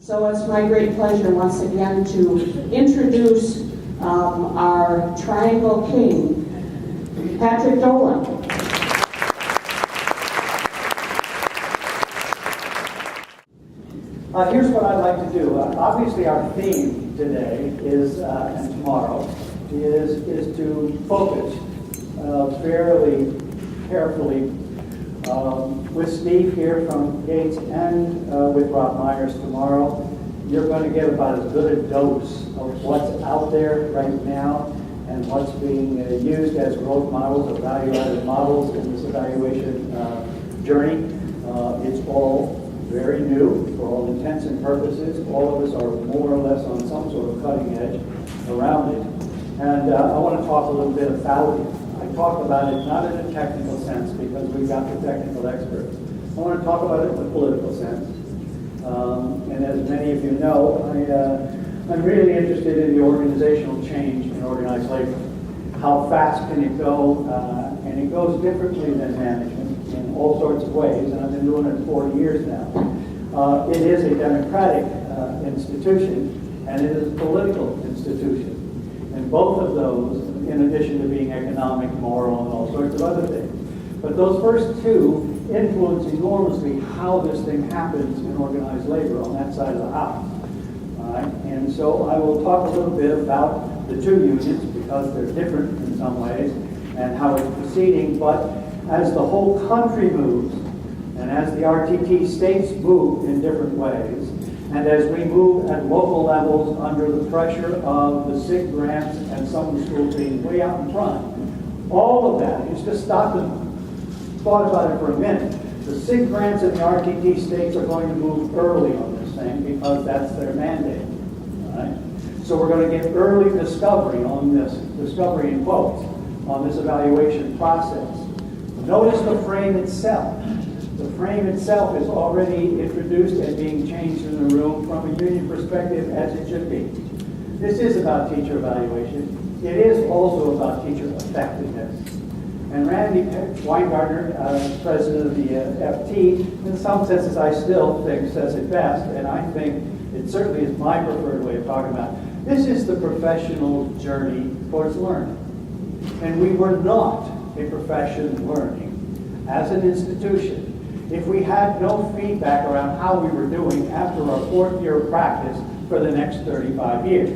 So it's my great pleasure once again to introduce our Triangle King, Patrick Dolan. Here's what I'd like to do. Obviously our theme today is, and tomorrow, is to focus fairly carefully with Steve here from Gates and with Rob Myers tomorrow. You're going to get about as good a dose of what's out there right now and what's being used as growth models or value-added models in this evaluation journey. It's all very new for all intents and purposes. All of us are more or less on some sort of cutting edge around it. And I want to talk a little bit about it. I talk about it not in a technical sense because we've got the technical experts. I want to talk about it in a political sense. And as many of you know, I'm really interested in the organizational change in organized labor. How fast can it go? And it goes differently than management in all sorts of ways, and I've been doing it 40 years now. It is a democratic institution, and it is a political institution. And both of those, in addition to being economic, moral, and all sorts of other things. But those first two influence enormously how this thing happens in organized labor on that side of the house. All right? And so I will talk a little bit about the two unions because they're different in some ways and how it's proceeding. But as the whole country moves and as the RTT states move in different ways, and as we move at local levels under the pressure of the SIG grants and some of the schools being way out in front, all of that is just stop and thought about it for a minute. The SIG grants and the RTT states are going to move early on this thing because that's their mandate. Right? So we're going to get early discovery on this, discovery in quotes, on this evaluation process. Notice the frame itself. The frame itself is already introduced and being changed in the room from a union perspective as it should be. This is about teacher evaluation. It is also about teacher effectiveness. And Randy Weingartner, president of the FT, in some senses I still think says it best, and I think it certainly is my preferred way of talking about it. This is the professional journey towards learning. And we were not a profession learning as an institution if we had no feedback around how we were doing after our fourth year of practice for the next 35 years.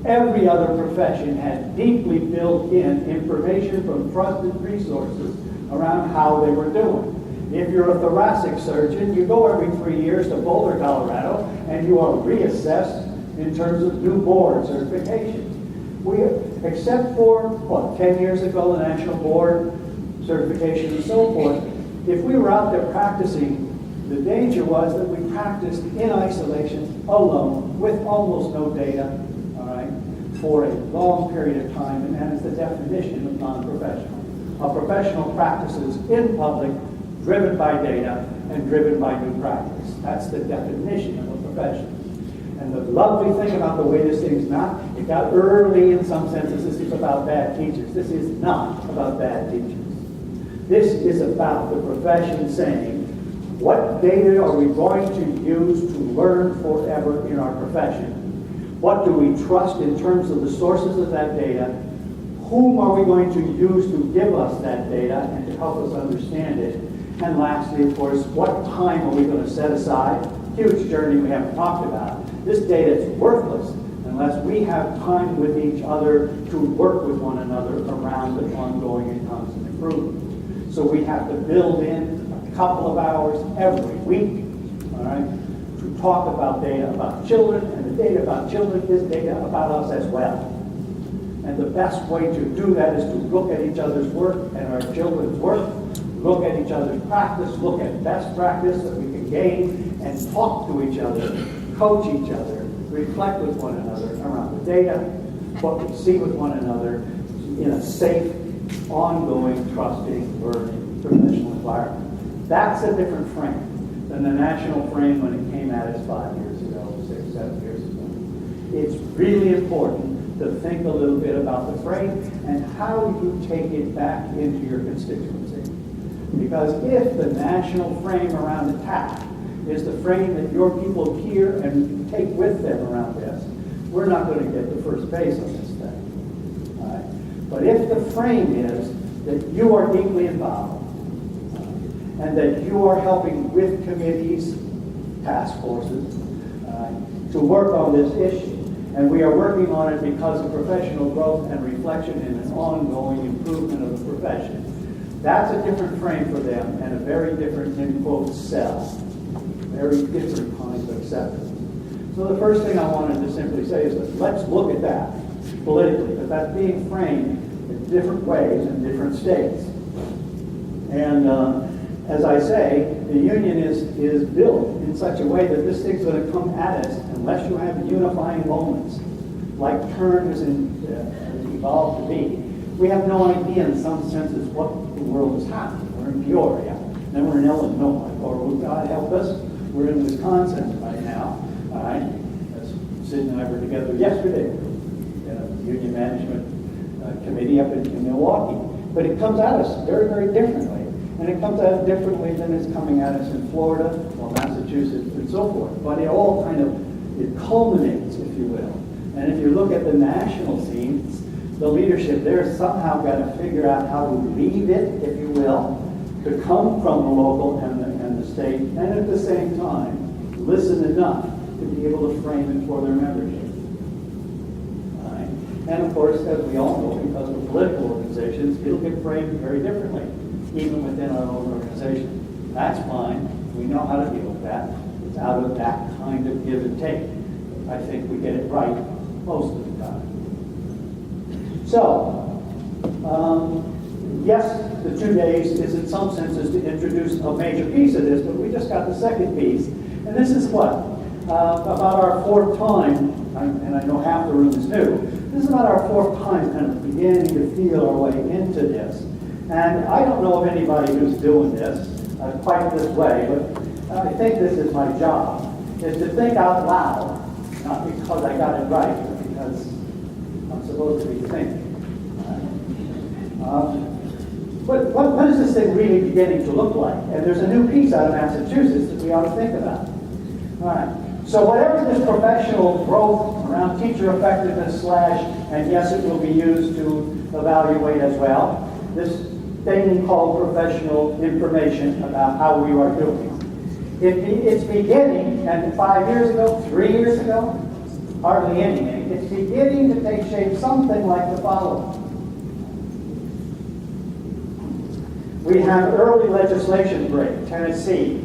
Every other profession had deeply built in information from trusted resources around how they were doing. If you're a thoracic surgeon, you go every 3 years to Boulder, Colorado, and you are reassessed in terms of new board certification. Except for, 10 years ago, the National Board certification and so forth, if we were out there practicing, the danger was that we practiced in isolation, alone, with almost no data, all right, for a long period of time, and that is the definition of non-professional. A professional practices in public, driven by data, and driven by new practice. That's the definition of a profession. And the lovely thing about the way this thing's not, it got early in some senses, this is about bad teachers. This is not about bad teachers. This is about the profession saying, what data are we going to use to learn forever in our profession? What do we trust in terms of the sources of that data? Whom are we going to use to give us that data and to help us understand it? And lastly, of course, what time are we going to set aside? Huge journey we haven't talked about. This data is worthless unless we have time with each other to work with one another around the ongoing and constant improvement. So we have to build in a couple of hours every week, all right, to talk about data about children, and the data about children is data about us as well. And the best way to do that is to look at each other's work and our children's work, look at each other's practice, look at best practice that we can gain, and talk to each other, coach each other, reflect with one another around the data, what we see with one another in a safe, ongoing, trusting, learning, professional environment. That's a different frame than the national frame when it came at us 5 years ago, 6, 7 years ago. It's really important to think a little bit about the frame and how you take it back into your constituency. Because if the national frame around attack is the frame that your people hear and take with them around this, we're not going to get the first base on this thing. All right? But if the frame is that you are deeply involved, and that you are helping with committees, task forces, to work on this issue, and we are working on it because of professional growth and reflection and an ongoing improvement of the profession, that's a different frame for them and a very different, in quotes, sell. Very different kind of acceptance. So the first thing I wanted to simply say is that let's look at that politically, because that's being framed in different ways in different states. And as I say, the union is built in such a way that this thing's going to come at us unless you have unifying moments, like Turn has evolved to be. We have no idea in some senses what the world is happening. We're in Peoria, then we're in Illinois, or God help us, we're in Wisconsin right now. All right, Sid and I were together yesterday in a union management committee up in Milwaukee. But it comes at us very, very differently. And it comes at us differently than it's coming at us in Florida or Massachusetts and so forth. But it all kind of, it culminates, if you will. And if you look at the national scenes, the leadership there somehow got to figure out how to lead it, if you will, to come from the local and the state, and at the same time, listen enough to be able to frame it for their membership. All right? And of course, as we all know, because of political organizations, it'll get framed very differently, even within our own organization. That's fine. We know how to deal with that. It's out of that kind of give and take. I think we get it right most of the time. So, yes, the 2 days is in some senses to introduce a major piece of this, but we just got the second piece. And this is what? About our fourth time, and I know half the room is new, this is about our fourth time kind of beginning to feel our way into this. And I don't know of anybody who's doing this quite this way, but I think this is my job, is to think out loud, not because I got it right, but because I'm supposed to be thinking. But what is this thing really beginning to look like? And there's a new piece out of Massachusetts that we ought to think about. All right. So whatever this professional growth around teacher effectiveness / and yes, it will be used to evaluate as well, this thing called professional information about how we are doing. It's beginning, and 5 years ago, 3 years ago, hardly anything, it's beginning to take shape something like the following. We have early legislation break, Tennessee,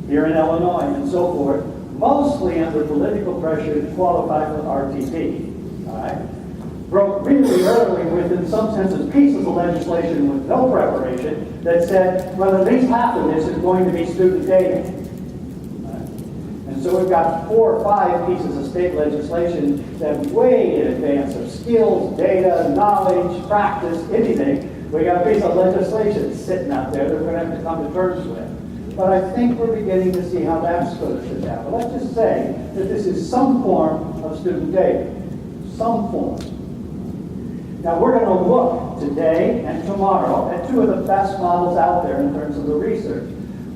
here in Illinois, and so forth, mostly under political pressure to qualify for RTP. All right? Broke really early with, in some senses, pieces of legislation with no preparation that said, well, at least half of this is going to be student data. And so we've got 4 or 5 pieces of state legislation that way in advance of skills, data, knowledge, practice, anything. We got a piece of legislation sitting out there that we're going to have to come to terms with. But I think we're beginning to see how that's going to sit down. But let's just say that this is some form of student data. Some form. Now we're going to look today and tomorrow at 2 of the best models out there in terms of the research.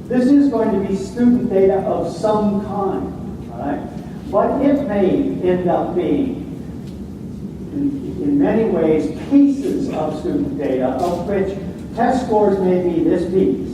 This is going to be student data of some kind. All right? But it may end up being, in many ways, pieces of student data of which test scores may be this piece.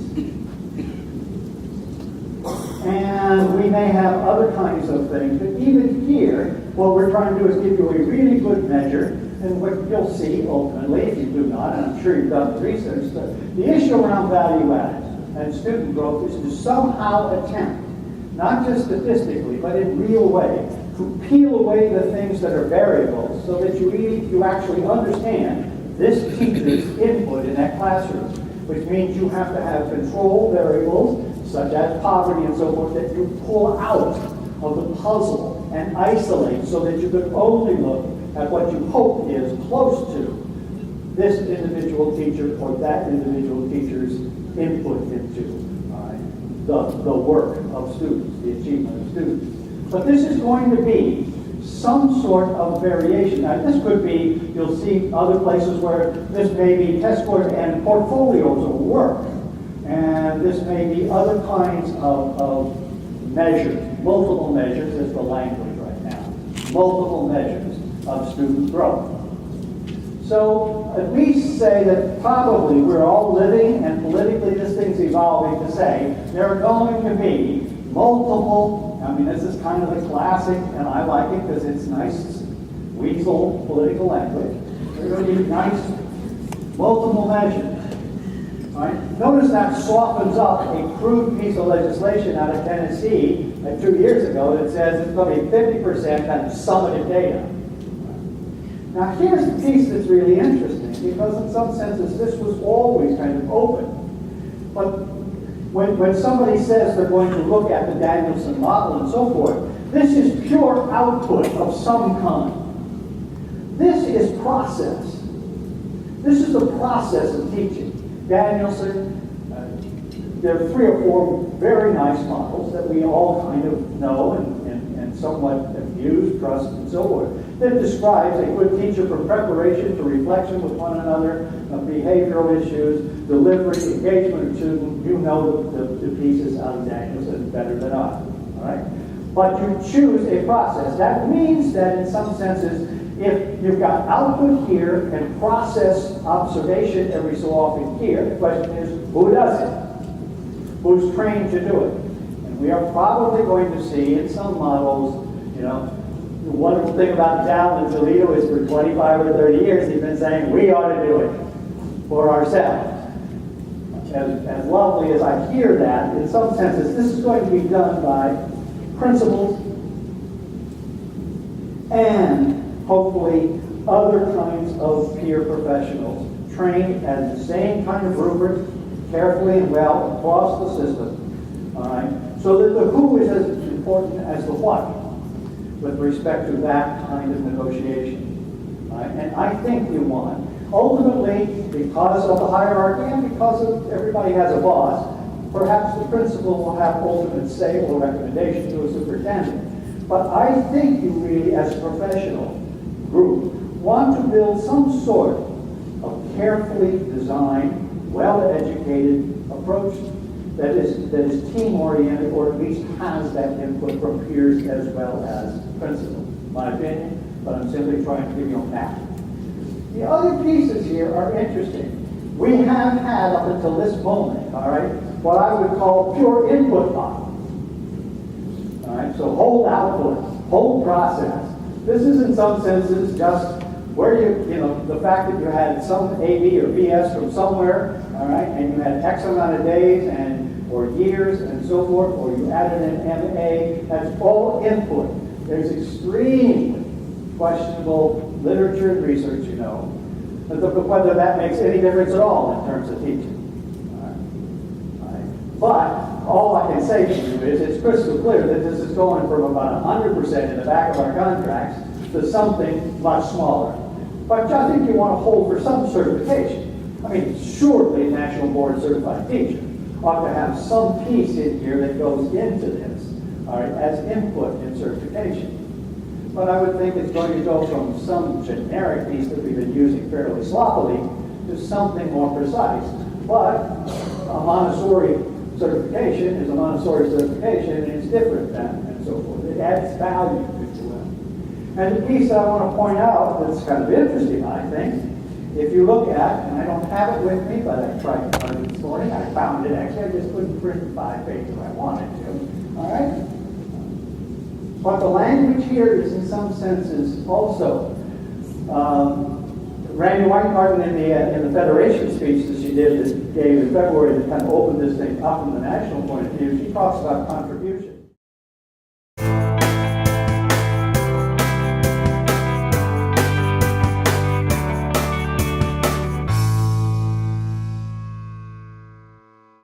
And we may have other kinds of things. But even here, what we're trying to do is give you a really good measure. And what you'll see ultimately, if you do not, and I'm sure you've done the research, the issue around value added and student growth is to somehow attempt, not just statistically, but in real way, to peel away the things that are variables so that you actually understand this teacher's input in that classroom, which means you have to have control variables, such as poverty and so forth, that you pull out of the puzzle and isolate so that you can only look at what you hope is close to this individual teacher or that individual teacher's input into the work of students, the achievement of students. But this is going to be some sort of variation. Now, this could be, you'll see other places where this may be test scores and portfolios of work. And this may be other kinds of measures, multiple measures is the language right now, multiple measures of student growth. So at least say that probably we're all living, and politically this thing's evolving to say there are going to be multiple, I mean this is kind of the classic, and I like it because it's nice weasel political language. There are going to be nice multiple measures. Right? Notice that softens up a crude piece of legislation out of Tennessee 2 years ago that says it's going to be 50% on summative data. Now here's the piece that's really interesting, because in some senses this was always kind of open. But when somebody says they're going to look at the Danielson model and so forth, this is pure output of some kind. This is process. This is the process of teaching. Danielson, there are 3 or 4 very nice models that we all kind of know and somewhat have used, trust, and so forth, that describes a good teacher from preparation to reflection with one another, of behavioral issues, delivery, engagement of students. You know the pieces out of Danielson better than I, all right? But you choose a process. That means that in some senses, if you've got output here and process observation every so often here, the question is, who does it? Who's trained to do it? And we are probably going to see in some models, you know, the wonderful thing about Dolan and Toledo is for 25 or 30 years he's been saying we ought to do it for ourselves. As lovely as I hear that, in some senses, this is going to be done by principals and hopefully other kinds of peer professionals trained at the same kind of rubric, carefully and well across the system, all right? So that the who is as important as the what with respect to that kind of negotiation, all right? And I think you want, ultimately, because of the hierarchy and because of everybody has a boss, perhaps the principal will have ultimate say or recommendation to a superintendent. But I think you really, as a professional group, want to build some sort of carefully designed, well-educated approach that is team-oriented, or at least has that input from peers as well as principals. My opinion, but I'm simply trying to give you a map. The other pieces here are interesting. We have had up until this moment, all right, what I would call pure input model. All right, so whole output, whole process. This is in some senses just where you know, the fact that you had some AB or BS from somewhere, all right, and you had X amount of days and or years and so forth, or you added an MA, that's all input. There's extremely questionable literature and research, you know, whether that makes any difference at all in terms of teaching. All right. But all I can say to you is it's crystal clear that this is going from about 100% in the back of our contracts to something much smaller. But I think you want to hold for some certification. I mean, surely a National Board Certified Teacher ought to have some piece in here that goes into this, all right, as input in certification. But I would think it's going to go from some generic piece that we've been using fairly sloppily to something more precise. But a Montessori certification is a Montessori certification, and it's different than, and so forth. It adds value, if you will. And the piece that I want to point out that's kind of interesting, I think, if you look at, and I don't have it with me, but I tried to find it this morning. I found it actually. I just couldn't print the 5 pages I wanted to. All right? But the language here is in some senses also. Randy Weingarten in the Federation speech that she gave in February that kind of opened this thing up from the national point of view, she talks about contradiction.